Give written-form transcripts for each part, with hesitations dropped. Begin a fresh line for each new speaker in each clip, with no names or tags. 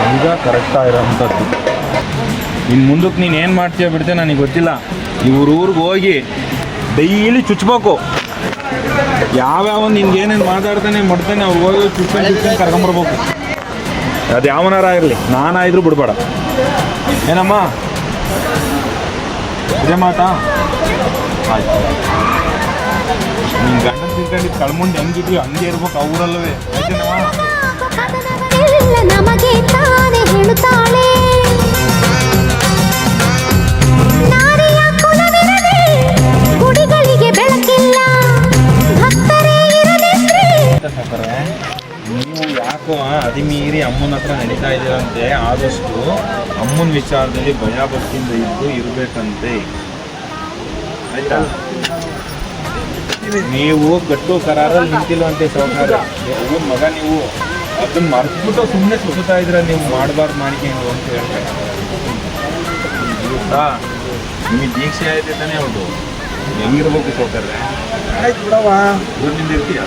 ಈಗ ಕರೆಕ್ಟಾಗಿರೋಂಥದ್ದು. ಇನ್ನು ಮುಂದಕ್ಕೆ ನೀನು ಏನು ಮಾಡ್ತೀಯ ಬಿಡ್ತೀಯ ನನಗೆ ಗೊತ್ತಿಲ್ಲ. ಊರಿಗೆ ಹೋಗಿ ಡೈಲಿ ಚುಚ್ಬೇಕು. ಯಾವ್ಯಾವ ನಿನ್ಗೆ ಏನೇನು ಮಾತಾಡ್ತಾನೆ ಮಾಡ್ತಾನೆ ಅವ್ರು ಹೋಗಿ ಚುಚ್ಕೊಂಡು ಕರ್ಕೊಂಬರ್ಬೇಕು. ಅದು ಯಾವನಾರ ಇರಲಿ, ನಾನಾದ್ರೂ ಬಿಡ್ಬೇಡ. ಏನಮ್ಮ ಇದೇ ಮಾತಾ? ಆಯ್ತು. ನಿನ್ನ ಗಂಡನ ತಿಳ್ಕೊಂಡಿದ್ದು ಕಳ್ಮುಂಡು ಹೆಂಗಿದ್ವಿ ಹಂಗೆ ಇರ್ಬೇಕು ಅವರಲ್ಲವೇ. ಆಯ್ತೇನಮ್ಮ?
ನಮಗೆ ತಾನೇ ಹೇಳುತ್ತಾಳೆ ನಾರಿಯ ಕುಲವಿರದೆ ಗುಡಿಗಳಿಗೆ ಬೆಳಕಿಲ್ಲ ಭಕ್ತರೇ ಇರದಿದ್ರೆ.
ನೀವು ಯಾಕೋ ಅದಿಮೀರಿ ಅಮ್ಮನ ಹತ್ರ ನಡೀತಾ ಇದ್ದೀರಂತೆ. ಆದಷ್ಟು ಅಮ್ಮನ ವಿಚಾರದಲ್ಲಿ ಭಯ ಭಕ್ತಿಯಿಂದ ಇರಬೇಕಂತೆ. ಆಯ್ತಾ? ನೀವು ಗಟ್ಟು ಕರಾರಲ್ಲಿ ನಿಂತಿಲ್ವಂತೆ ಸೌಕರ್ಯ ಮಗ. ನೀವು ಅದನ್ನ ಮರ್ತ್ಬಿಟ್ಟು ಸುಮ್ಮನೆ ಸುತ್ತಾ ಇದ್ರ. ನೀವು ಮಾಡಬಾರ್ದು ಮಾಡಿಕೊಂಡು ಅಂತ ಹೇಳ್ತಾರೆ. ನಿಮಗೆ ದೀಕ್ಷೆ ಆಯ್ತು ತಾನೇ ಅವ್ರದ್ದು. ಹೆಂಗಿರ್ಬೇಕು ಸೌಕರ್ಯ? ಆಯ್ತು ಬಿಡವ, ದುಡ್ಡಿಂದ ಇರ್ತೀಯ.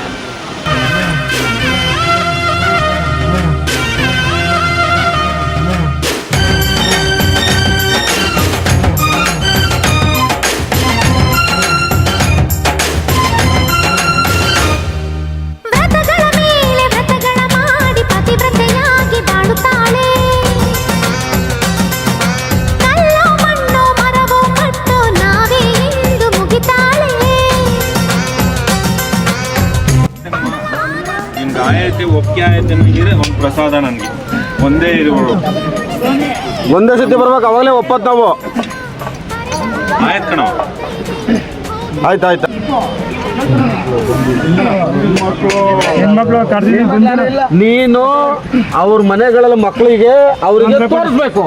ಒಪ್ಪಿಗೆ ಆಯ್ತು ನನಗೆ ಒಂದು ಪ್ರಸಾದ. ನನಗೆ ಒಂದೇ ಇರುವುದು
ಒಂದೇ ಸತಿ ಬರ್ಬೇಕು. ಅವಾಗಲೇ ಒಪ್ಪತ್ತು ನಾವು.
ಆಯ್ತು ಕಣ.
ಆಯ್ತಾಯ್ತು. ನೀನು ಅವ್ರ ಮನೆಗಳಲ್ಲಿ ಮಕ್ಕಳಿಗೆ ಅವ್ರಿಗೆ ತೋರಿಸ್ಬೇಕು.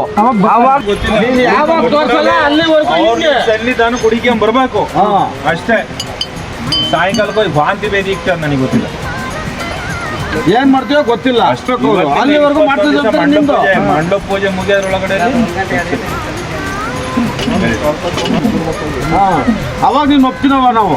ಸನ್ನಿಧಾನ ಕುಡಿಕೆ ಬರ್ಬೇಕು ಅಷ್ಟೇ. ಸಾಯಂಕಾಲಕ್ಕೆ ಹೋಗಿ ವಾಂತಿ ಬೇದಿ ಇಕ್ತದೆ. ನನಗೆ ಗೊತ್ತಿಲ್ಲ
ಏನ್ ಮಾಡ್ತೀವೋ ಗೊತ್ತಿಲ್ಲ. ಅಷ್ಟಕ್ಕೂ ಅಲ್ಲಿವರೆಗೂ ಮಾಡ್ತಿದ್ದೆ.
ಮಂಡಪ ಪೂಜೆ ಮುಗಿಯೋದ್ರೊಳಗಡೆ
ಅವಾಗ ನೀನು ಒಪ್ತೀನವ ನಾವು.